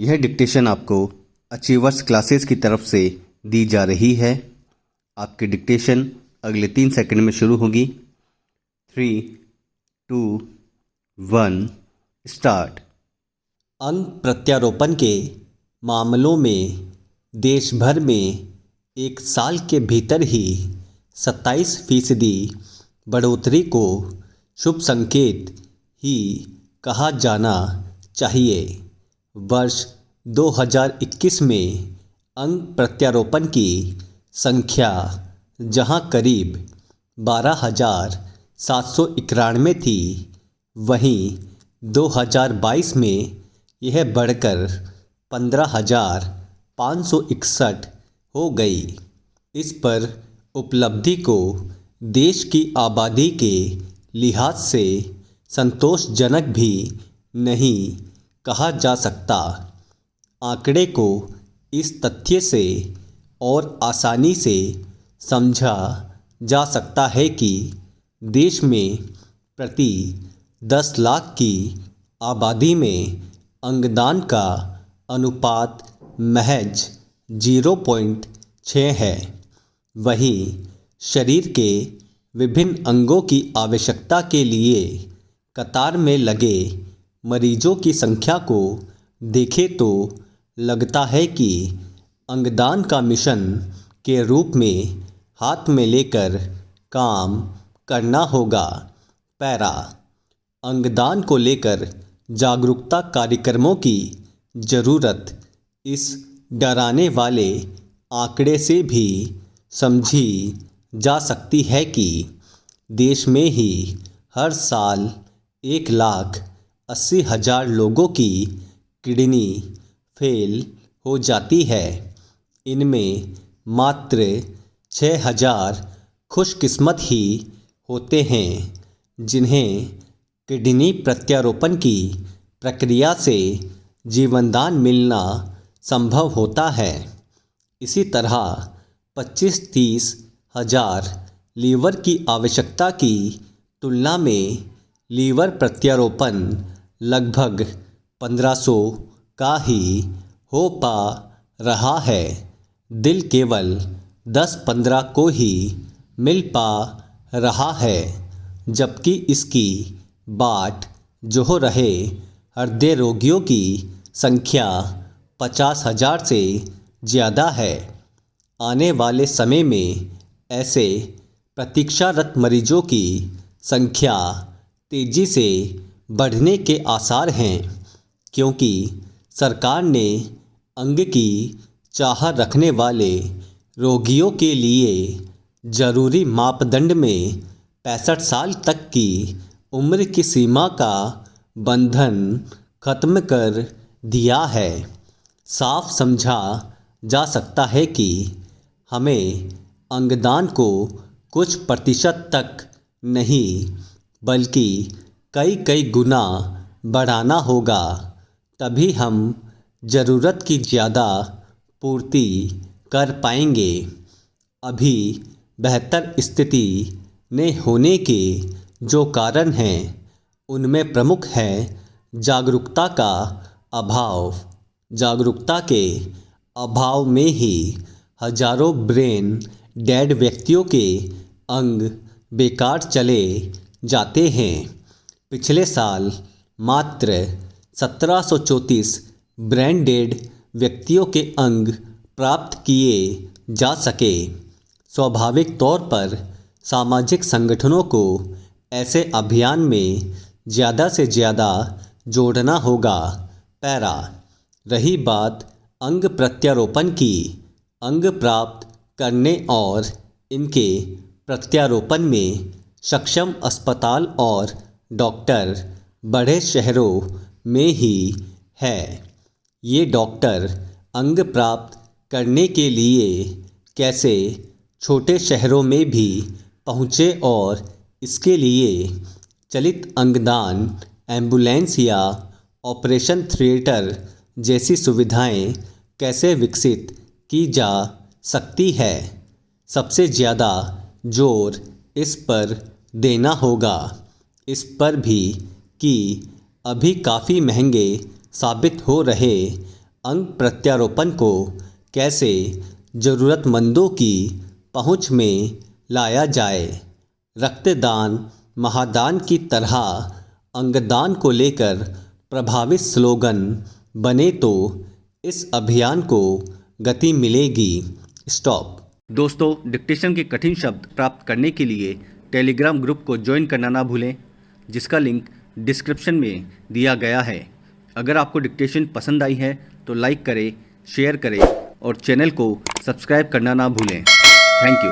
यह डिक्टेशन आपको achievers classes की तरफ से दी जा रही है। आपकी डिक्टेशन अगले 3 सेकंड में शुरू होगी। 3, 2, 1 स्टार्ट। अंग प्रत्यारोपण के मामलों में देश भर में एक साल के भीतर ही 27% बढ़ोतरी को शुभ संकेत ही कहा जाना चाहिए। वर्ष 2021 में अंग प्रत्यारोपण की संख्या जहां करीब 12,791 थी, वहीं 2022 में यह बढ़कर 15,561 हो गई। इस पर उपलब्धि को देश की आबादी के लिहाज से संतोषजनक भी नहीं कहा जा सकता। आंकड़े को इस तथ्य से और आसानी से समझा जा सकता है कि देश में प्रति 10 लाख की आबादी में अंगदान का अनुपात महज 0.6 है। वहीं शरीर के विभिन्न अंगों की आवश्यकता के लिए कतार में लगे मरीजों की संख्या को देखें तो लगता है कि अंगदान का मिशन के रूप में हाथ में लेकर काम करना होगा। पैरा अंगदान को लेकर जागरूकता कार्यक्रमों की ज़रूरत इस डराने वाले आंकड़े से भी समझी जा सकती है कि देश में ही हर साल 1,80,000 लोगों की किडनी फेल हो जाती है। इनमें मात्र 6,000 खुशकिस्मत ही होते हैं जिन्हें किडनी प्रत्यारोपण की प्रक्रिया से जीवनदान मिलना संभव होता है। इसी तरह 25-30 हजार लीवर की आवश्यकता की तुलना में लीवर प्रत्यारोपण लगभग 1,500 का ही हो पा रहा है। दिल केवल 10-15 को ही मिल पा रहा है, जबकि इसकी बाट जो रहे हृदय रोगियों की संख्या 50,000 से ज़्यादा है। आने वाले समय में ऐसे प्रतीक्षारत मरीजों की संख्या तेज़ी से बढ़ने के आसार हैं, क्योंकि सरकार ने अंग की चाह रखने वाले रोगियों के लिए ज़रूरी मापदंड में 65 साल तक की उम्र की सीमा का बंधन खत्म कर दिया है। साफ समझा जा सकता है कि हमें अंगदान को कुछ प्रतिशत तक नहीं बल्कि कई गुना बढ़ाना होगा, तभी हम ज़रूरत की ज़्यादा पूर्ति कर पाएंगे। अभी बेहतर स्थिति में होने के जो कारण हैं, उनमें प्रमुख है जागरूकता का अभाव। जागरूकता के अभाव में ही हजारों ब्रेन डेड व्यक्तियों के अंग बेकार चले जाते हैं। पिछले साल मात्र 1734 ब्रेन डेड व्यक्तियों के अंग प्राप्त किए जा सके। स्वाभाविक तौर पर सामाजिक संगठनों को ऐसे अभियान में ज़्यादा से ज़्यादा जोड़ना होगा। पैरा रही बात अंग प्रत्यारोपण की, अंग प्राप्त करने और इनके प्रत्यारोपण में सक्षम अस्पताल और डॉक्टर बड़े शहरों में ही है। ये डॉक्टर अंग प्राप्त करने के लिए कैसे छोटे शहरों में भी पहुँचे और इसके लिए चलित अंगदान एम्बुलेंस या ऑपरेशन थिएटर जैसी सुविधाएं कैसे विकसित की जा सकती है। सबसे ज़्यादा जोर इस पर देना होगा, इस पर भी कि अभी काफ़ी महंगे साबित हो रहे अंग प्रत्यारोपण को कैसे ज़रूरतमंदों की पहुंच में लाया जाए। रक्तदान महादान की तरह अंगदान को लेकर प्रभावी स्लोगन बने तो इस अभियान को गति मिलेगी। स्टॉप। दोस्तों, डिक्टेशन के कठिन शब्द प्राप्त करने के लिए टेलीग्राम ग्रुप को ज्वाइन करना ना भूलें, जिसका लिंक डिस्क्रिप्शन में दिया गया है। अगर आपको डिक्टेशन पसंद आई है तो लाइक करें, शेयर करें और चैनल को सब्सक्राइब करना ना भूलें। Thank you.